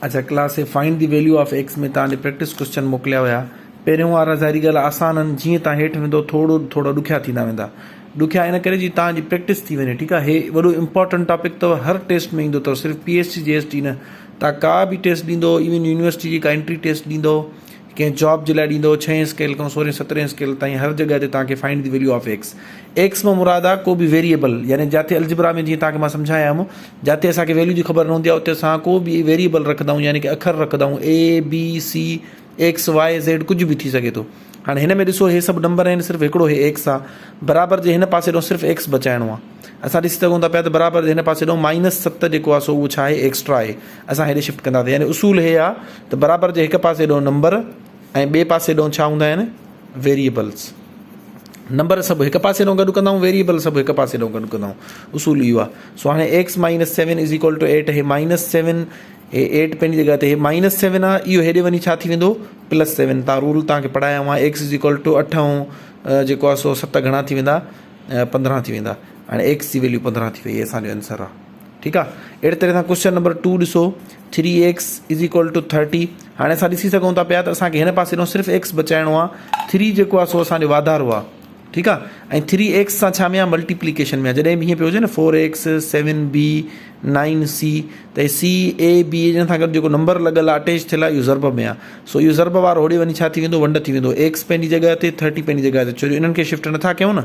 अच्छा class A find the value of x में तव्हांजे प्रैक्टिस क्वेश्चन मोकिलिया हुआ। पहिरियों वारा ज़ाहिरी ॻाल्हि आसान आहिनि, जीअं तव्हां हेठि वेंदो थोरो थोरो ॾुखिया थींदा वेंदा। ॾुखिया इन करे जी तव्हांजी प्रैक्टिस थी वञे, ठीकु आहे। हे वॾो इंपॉर्टेंट टॉपिक अथव, हर टेस्ट में ईंदो अथव, सिर्फ़ु PSC GST न। तव्हां का बि टेस्ट ॾींदो, इवन यूनिवर्सिटी जी का एंट्री टेस्ट ॾींदो, कंहिं जॉब जे लाइ ॾींदो, 6 स्केल खां 16 17 स्केल ताईं हर जॻह ते तव्हांखे find the value of x. X में मुराद आहे को बि वेरिएबल, यानी जिते अलजबरा में जीअं तव्हांखे मां सम्झाया हुअमि, जिते असांखे वैल्यू जी ख़बर न हूंदी आहे उते असां को बि वेरिएबल रखंदा आहियूं, यानी कि अखर रखंदा आहियूं, ABC XYZ कुझु बि थी सघे थो। हाणे हिन में ॾिसो, हे सभु नंबर आहिनि, सिर्फ़ु हिकिड़ो हे एक्स आहे। बराबरि जे हिन पासे ॾों सिर्फ़ु एक्स बचाइणो आहे। असां ॾिसी सघूं था पिया त बराबरि जे हिन पासे ॾों -7 जेको आहे सो उहो छा आहे, एक्स्ट्रा आहे। असां हेॾे शिफ्ट कंदासीं, यानी उसूल हे आहे त बराबरि जे हिकु पासे ॾों नंबर ऐं ॿिए पासे ॾों छा हूंदा आहिनि, वेरिएबल्स। नंबर सभु हिकु पासे ॾों गॾु कंदा आहियूं, वेरिएबल सभु हिकु पासे ॾों गॾु कंदा आहियूं। उसूल इहो आहे। सो हाणे x - 7 = 8, हे -7 हे 8 पंहिंजी जॻह ते, हे -7 आहे, इहो हेॾे वञी छा थी वेंदो, +7। तव्हां रूल तव्हांखे पढ़ाया हुआ, x = 8 ऐं जेको आहे सो 7 घणा थी वेंदा, 15 थी वेंदा। हाणे x जी वैल्यू 15 थी वई, असांजो आंसर आहे, ठीकु आहे। अहिड़े तरह सां क्वेश्चन नंबर 2 ॾिसो, 3x = 30। हाणे असां ॾिसी सघूं था पिया त असांखे हिन पासे ॾों सिर्फ़ु x बचाइणो आहे। 3 जेको आहे सो असांजो वाधारो आहे, ठीकु आहे। ऐं 3x सां छा में आहे, मल्टीप्लिकेशन में आहे। जॾहिं बि हीअं पियो हुजे न 4x 7b 9c, त CAB हिन सां गॾु जेको नंबर लॻल आहे, अटैच थियल आहे, इहो ज़रब में आहे। सो इहो ज़रब वारो होॾे वञी छा थी वेंदो, वंड थी वेंदो। x पंहिंजी जॻह ते, 30 पंहिंजी जॻह ते, छो जो इन्हनि खे शिफ्ट नथा कयूं न।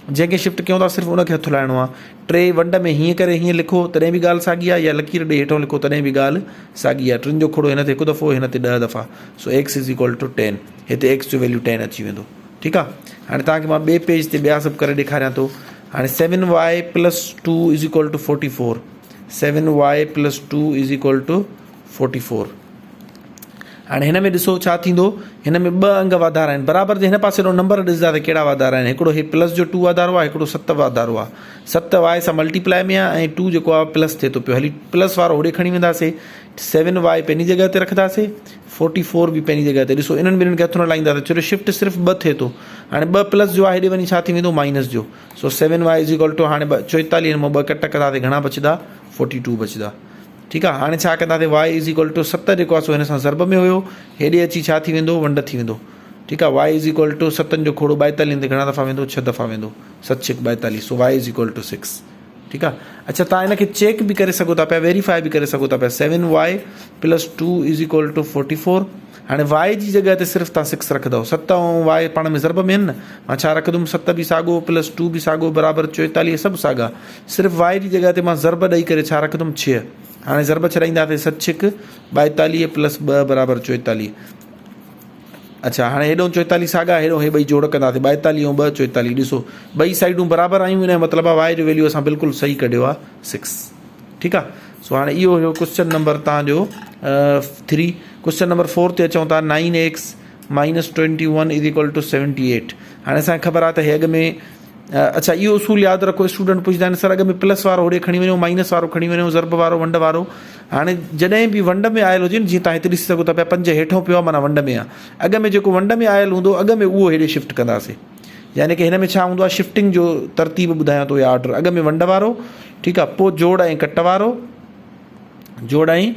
जंहिंखे शिफ्ट कयूं था सिर्फ़ु उनखे हथु लाहिणो आहे। 3 वंड में हीअं करे हीअं लिखो तॾहिं बि ॻाल्हि साॻी आहे, या लकीर ॾे हेठों लिखो तॾहिं बि ॻाल्हि साॻी आहे। 3 जो खोड़ो हिन ते हिकु दफ़ो, हिन ते 10 दफ़ा। सो x = 10, हिते x जो वैल्यू 10 अची वेंदो, ठीकु आहे। हाणे तव्हांखे मां ॿिए पेज ते ॿिया सभु करे ॾेखारियां थो। हाणे 7y + 2 = 44, 7y + 2 = 44। हाणे हिन में ॾिसो छा थींदो, हिन में 2 अंग वाधारा आहिनि। बराबरि जे हिन पासे ॾों नंबर ॾिसंदा त कहिड़ा वाधारा आहिनि। हिकिड़ो हे +2 वाधारो आहे, हिकिड़ो 7 वाधारो आहे। 7 y सां मल्टीप्लाई में आहे ऐं 2 जेको आहे प्लस थिए थो पियो। हली प्लस वारो होॾे खणी वेंदासीं, 7y पंहिंजी जॻह ते रखंदासीं, 44 बि पंहिंजी जॻह ते। ॾिसो इन्हनि ॿिन्हिनि खे हथु न लाईंदासीं, छो जो शिफ्ट सिर्फ़ु 2 थिए थो। हाणे 2 प्लस जो आहे, हेॾे वञी छा थी वेंदो, माइनस जो। सो 7y = हाणे 44 मां 2 कट कंदासीं, घणा बचंदा, 42 बचंदा, ठीकु आहे। हाणे छा कंदासीं, y = 7 जेको आहे सो हिन सां ज़रब में हुयो, हेॾे अची छा थी वेंदो, वंड थी वेंदो, ठीकु आहे। y = 7 जो खोड़ो 42 ते घणा दफ़ा वेंदो, 6 दफ़ा वेंदो, 7 × 6 = 42। सो y = 6, ठीकु आहे। अच्छा तव्हां हिनखे चेक बि करे सघो था पिया, वेरीफाई बि करे सघो था पिया। 7y + 2 = 44। हाणे y जी जॻह ते सिर्फ़ु तव्हां 6 रखंदव। 7 ऐं y पाण में ज़रब में आहिनि न, मां छा रखंदुमि, 7 बि साॻियो + 2 बि साॻियो, बराबरि 44, सभु साॻा। सिर्फ़ु y जी जॻह ते मां ज़रब ॾेई करे छा रखंदुमि, 6। हाणे ज़रब छॾाईंदासीं, 7 × 6 = 42 + 2 = 44। अच्छा हाणे हेॾो 44 साॻा, हेॾो हे ॿई जोड़ कंदासीं, 42 ऐं 2 44। ॾिसो ॿई साइडूं बराबरि आहियूं, हिन जो मतिलबु आहे y जो वैल्यू असां बिल्कुलु सही कढियो आहे, 6, ठीकु आहे। सो हाणे इहो हुयो क्वेश्चन नंबर तव्हांजो 3। क्वेश्चन नंबर 4 ते अचूं था। 9x - 21 = 78। हाणे असांखे ख़बर आहे त हे अॻ में, अच्छा इहो उसूल यादि रखो, स्टूडेंट पुछंदा आहिनि सर अॻ में प्लस वारो होॾे खणी वञो, माइनस वारो खणी वञो, ज़रब वारो वंड वारो। हाणे जॾहिं बि वंड में आयल हुजे न, जीअं तव्हां हिते ॾिसी सघो था पिया, 5 हेठों पियो आहे, माना वंड में आहे। अॻ में जेको वंड में आयल हूंदो, अॻ में उहो हेॾे शिफ्ट कंदासीं, यानी कि हिन में छा हूंदो आहे, शिफ्टिंग जो तरतीब ॿुधायां थो, या ऑर्डर। अॻ में वंड वारो, ठीकु आहे, पोइ जोड़ ऐं कट वारो, जोड़ ऐं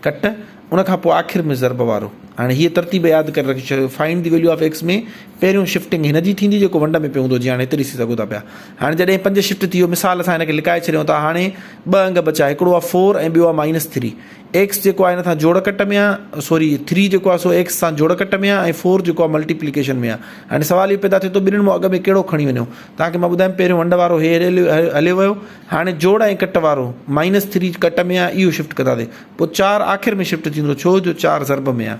कट, उनखां पोइ आख़िर में ज़रब वारो। हाणे हीअ तरतीब यादि करे रखी छॾियो। Find the value of x में पहिरियों शिफ्टिंग हिन जी थींदी जेको वंड में पियो हूंदो, जीअं हाणे हिते ॾिसी सघो था पिया। हाणे जॾहिं 5 शिफ्ट थी वियो, मिसाल असां हिनखे लिकाए छॾियूं था। हाणे 2 अंग बचा, हिकिड़ो आहे 4 ऐं ॿियो आहे -3। x जेको आहे हिन सां जोड़ कट में आहे, सॉरी 3 जेको आहे सो x सां जोड़ कट में आहे, ऐं 4 जेको आहे मल्टीप्लिकेशन में आहे। हाणे सवाल इहो पैदा थिए थो, ॿिन्हिनि मां अॻ में कहिड़ो खणी वञो। तव्हांखे मां ॿुधायां, पहिरियों वंड वारो हे हले वियो। हाणे जोड़ ऐं कट वारो -3 कट में आहे, इहो शिफ्ट कंदासीं। पोइ 4 आख़िर में शिफ्ट थींदो, छो जो 4 ज़रब में आहे।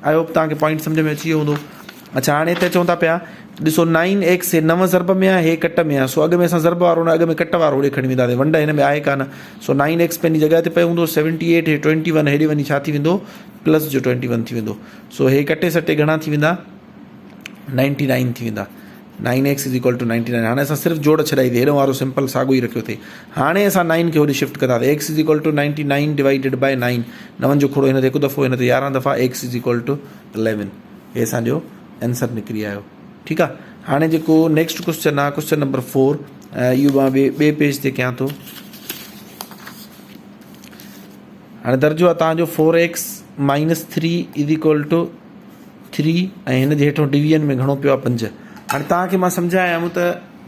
आई होप तव्हांखे पॉइंट सम्झ में अची वियो हूंदो। अच्छा हाणे हिते चऊं था पिया, ॾिसो 9x हे 9 ज़रब में आहे, हे कट में आहे। सो अॻ में असां ज़रब वारो न, अॻ में कट वारो होॾे खणी वेंदासीं, वंड हिन में आहे कान। सो 9x पंहिंजी जॻह ते पियो हूंदो, 78 हे 21, हेॾे वञी छा थी वेंदो, प्लस जो 21 थी वेंदो। सो हे कटे सटे घणा थी वेंदा, 99 थी वेंदा। 9x = 99। हाणे असां सिर्फ़ु जोड़ छॾाईंदे, हेॾो वारो सिंपल साॻियो ई रखियो थिए। हाणे असां 9 खे होॾे शिफ्ट कंदासीं। x = 99 / 9, 9 जो खोड़ो हिन ते हिकु दफ़ो, हिन ते 11 दफ़ा, x = 11। हे असांजो आंसर निकिरी आयो, ठीकु आहे। हाणे जेको नेक्स्ट क्वेश्चन आहे, क्वेश्चन नंबर 4, इहो मां ॿिए पेज ते कयां थो। हाणे दर्जो आहे तव्हांजो 4x - 3 इज इक्वल टू 3 ऐं हिन जे हेठों डिवीजन में घणो पियो आहे 5। हाणे तव्हांखे मां सम्झायांव त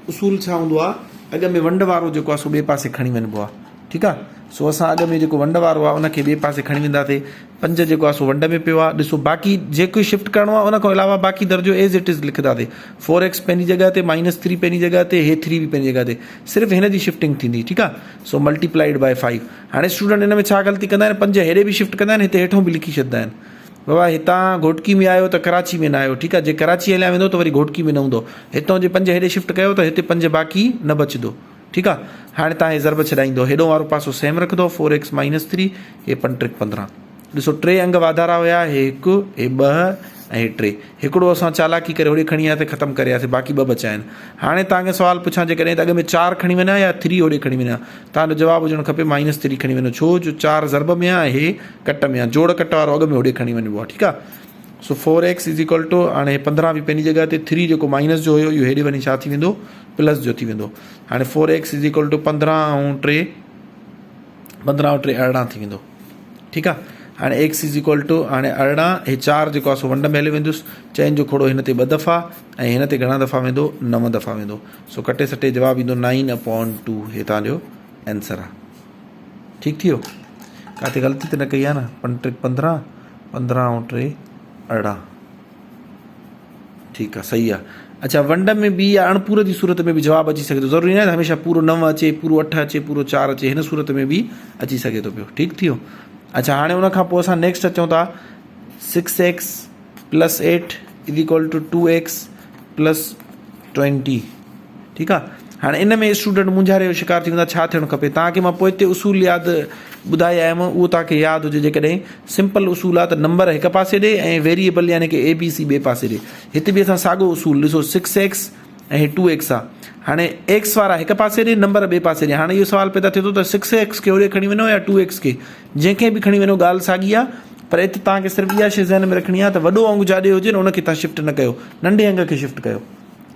उसूल छा हूंदो आहे, अॻ में वंड वारो जेको आहे सो ॿिए पासे खणी वञिबो आहे, ठीकु आहे। सो असां अॻ में जेको वंड वारो आहे उनखे ॿिए पासे खणी वेंदासीं, 5 जेको आहे सो वंड में पियो आहे। ॾिसो बाक़ी जेको शिफ्ट करिणो आहे उन खां अलावा बाक़ी दर्जो एज़ इट इज़ लिखंदासीं। 4x पंहिंजी जॻह ते, -3 पंहिंजी जॻह ते, हे 3 बि पंहिंजी जॻह ते, सिर्फ़ु हिन जी शिफ्टिंग थींदी, ठीकु आहे। सो मल्टीप्लाइड बाय 5। हाणे स्टूडेंट हिन में छा ग़लती कंदा आहिनि, 5 हेॾे बि शिफ्ट कंदा आहिनि, हिते हेठों बि लिखी छॾींदा आहिनि। बाबा हितां घोटकी में आयो त कराची में न आयो, ठीकु आहे। जे कराची हलिया वेंदो त वरी घोटकी में न हूंदो, हितां जे 5 हेॾे शिफ्ट कयो त हिते 5 बाक़ी न बचंदो, ठीकु आहे। हाणे तव्हां हे ज़रब छॾाईंदो, हेॾो वारो पासो सेम रखंदो, 4x - 3, हे 5 - 15। ॾिसो 3 अंग वाधारा हुया, हे 1, हे 2 ऐं हे 3। हिकिड़ो असां चालाकी करे होॾे खणी आयासीं, ख़तमु करे आयासीं, बाक़ी 2 बचा आहिनि। हाणे तव्हांखे सुवाल पुछां, जेकॾहिं त अॻ में 4 खणी वञा या 3 होॾे खणी वञा, तव्हांजो जवाबु हुजणु खपे -3 खणी वञो, छो जो 4 ज़रब में आहे, हे कट में आहे, जोड़ कट वारो अॻ में होॾे खणी वञिबो आहे, ठीकु आहे। सो 4x इज इक्वल टू, हाणे 15 बि पंहिंजी जॻह ते, 3 जेको माइनस जो हुयो इहो हेॾे वञी छा थी वेंदो, प्लस जो थी वेंदो। हाणे 4x इज इक्वल टू 15 ऐं 3 18 थी वेंदो, ठीकु आहे। हाणे x इज इक्वल टू, हाणे 18, हे 4 जेको आहे सो वंड में हली वेंदुसि, चइनि जो खोड़ो हिन ते 2 दफ़ा ऐं हिन ते घणा दफ़ा वेंदो, 9 दफ़ा वेंदो। सो कटे सटे जवाबु ईंदो 9/2, हे तव्हांजो आंसर आहे, ठीकु थी वियो। किथे ग़लती त न कई आहे न, 15 ऐं 3 18, ठीकु आहे, सही आहे। अच्छा, वंड में बि या अणपूर जी सूरत में बि जवाबु अची सघे थो, ज़रूरी न आहे हमेशह पूरो 9 अचे, पूरो 8 अचे, पूरो 4 अचे, हिन सूरत में बि अची सघे थो पियो, ठीकु थी वियो। अच्छा, हाणे उन खां पोइ असां नेक्स्ट अचूं था, 6x + 8 is equal two 2x + 20, ठीकु आहे। हाणे इन में स्टूडेंट मुंझारे जो शिकार थी वेंदा, छा थियणु खपे। तव्हांखे मां पोइ हिते उसूल यादि ॿुधाए आयुमि, उहो तव्हांखे यादि हुजे। जेकॾहिं सिंपल उसूल आहे त नंबर हिकु पासे ॾे ऐं वेरिएबल यानी कि ABC ॿिए पासे ॾे। हिते बि असां साॻियो उसूल ॾिसो, 6x ऐं 2x आहे। हाणे x वारा हिकु पासे ॾे, नंबर ॿिए पासे ॾे। हाणे इहो सुवाल पैदा थिए थो त 6x खे होॾे खणी वञो या 2x खे, जंहिंखे बि खणी वञो ॻाल्हि साॻी आहे, पर हिते तव्हांखे सिर्फ़ु इहा शइ ज़हन में रखणी आहे त वॾो अंग जाॾे हुजे न उनखे तव्हां शिफ्ट न कयो, नंढे अंग खे शिफ्ट कयो,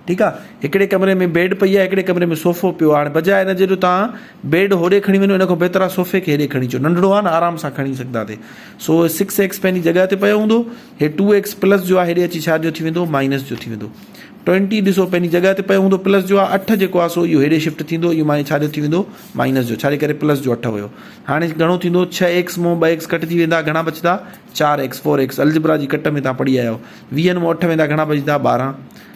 ठीकु आहे। हिकिड़े कमरे में बेड पई आहे, हिकिड़े कमरे में सोफ़ो पियो आहे। हाणे बजाए हिन जो तव्हां बेड होॾे खणी वञो, इन खां बहितर आहे सोफ़े खे हेॾे खणी अचो, नंढड़ो आहे न, आराम सां खणी सघंदासीं। सो 6x पंहिंजी जॻह ते पियो हूंदो, हे 2x प्लस जो आहे हेॾे अची छा जो थी वेंदो, माइनस जो थी वेंदो। 20 ॾिसो पंहिंजी जॻह ते पियो हूंदो, प्लस जो आहे। 8 जेको आहे सो इहो हेॾे शिफ्ट थींदो, इहो छा जो थी वेंदो, माइनस जो, छाजे करे प्लस जो 8 हुयो। हाणे घणो थींदो, 6x मां 2x कटिजी वेंदा, घणा बचंदा, 4x 4x अलजबरा जी कट में तव्हां पढ़ी आहियो। 20 मां 8 वेंदा, घणा बचंदा, 12।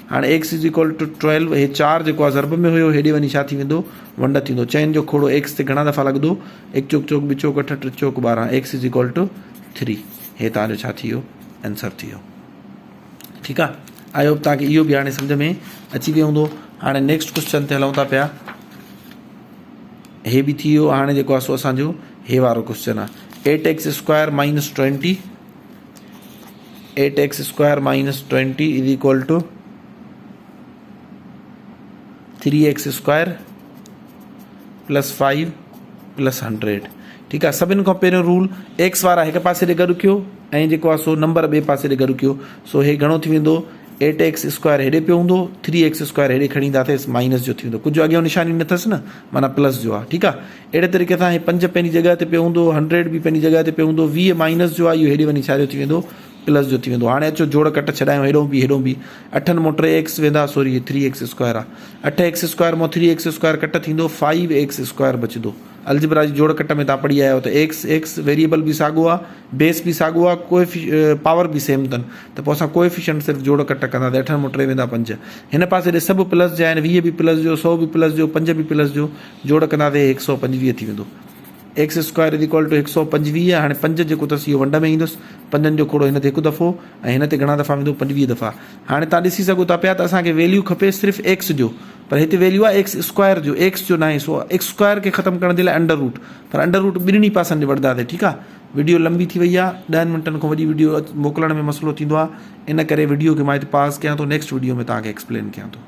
हाणे x इज इक्वल टू 12, हे 4 जेको आहे ज़रब में हुयो, हेॾे वञी छा थी वेंदो, वंड थींदो। चइनि जो खोड़ो x ते घणा दफ़ा लॻंदो, 1 चौक 2 चौक 8 3 चौक 12, x इज इक्वल टू 3, हे तव्हांजो छा थी वियो, आंसर थी वियो, ठीकु आहे। आई होप तव्हांखे इहो बि हाणे सम्झ में अची वियो हूंदो। हाणे नेक्स्ट क्वेश्चन ते हलूं था पिया, हे बि थी वियो। हाणे जेको आहे सो असांजो हे वारो क्वेश्चन आहे, 8x² - 20, 8x² - 20 is equal two 3x² + 5 + 100, ठीकु आहे। सभिनि खां पहिरियों रूल, x वारा हिकु पासे ॾे गॾु कयो ऐं जेको आहे सो नंबर ॿिए पासे ॾे गॾु कयो। सो हे घणो थी वेंदो, 8x² हेॾे पियो हूंदो, 3x² हेॾे खणी ईंदासीं, माइनस जो थी वेंदो, कुझु अॻियां निशानी न अथसि न, माना प्लस जो आहे, ठीकु आहे। अहिड़े तरीक़े सां हे 5 पंहिंजी जॻह ते पियो हूंदो, 100 बि पंहिंजी जॻह ते पियो हूंदो, 20 माइनस जो आहे, इहो हेॾे वञी छा जो थी वेंदो, प्लस जो थी वेंदो। हाणे अचो जोड़ कट छॾायूं, हेॾो बि 8 मां 3x वेंदा, सॉरी हे 3x² आहे, 8x² मां 3x² कट थींदो, 5x² बचंदो। अलजबरा जी जोड़ कट में तव्हां पढ़ी आया आहियो त x वेरिएबल बि साॻियो आहे, बेस बि साॻियो आहे, पावर बि सेम अथनि, त पोइ असां कोएफिशिएंट सिर्फ़ु जोड़ कट कंदासीं। 8 मां 3 वेंदा 5, हिन पासे ॾे सभु प्लस जा आहिनि, 20 बि प्लस जो, 100 बि प्लस जो, 5 बि प्लस जो, जोड़ कंदासीं 125 थी वेंदो। x² is equal two 125। हाणे 5 जेको अथसि इहो वंड में ईंदुसि, 5 जो खोड़ो हिन ते हिकु दफ़ो ऐं हिन ते घणा दफ़ा वेंदो, 25 दफ़ा। हाणे तव्हां ॾिसी सघो था पिया त असांखे वैल्यू खपे सिर्फ़ु x जो, पर हिते वैल्यू आहे x² जो, x जो न आहे। सो x² खे ख़तमु करण जे लाइ अंडर रूट ॿिन्हिनि पासनि ॾे वठंदासीं, ठीकु आहे। वीडियो लंबी थी वई आहे, 10 मिंटनि खां वॾी वीडियो मोकिलण में मसइलो थींदो आहे, इन करे वीडियो खे मां हिते पास कयां थो, नेक्स्ट वीडियो में तव्हांखे एक्सप्लेन कयां थो।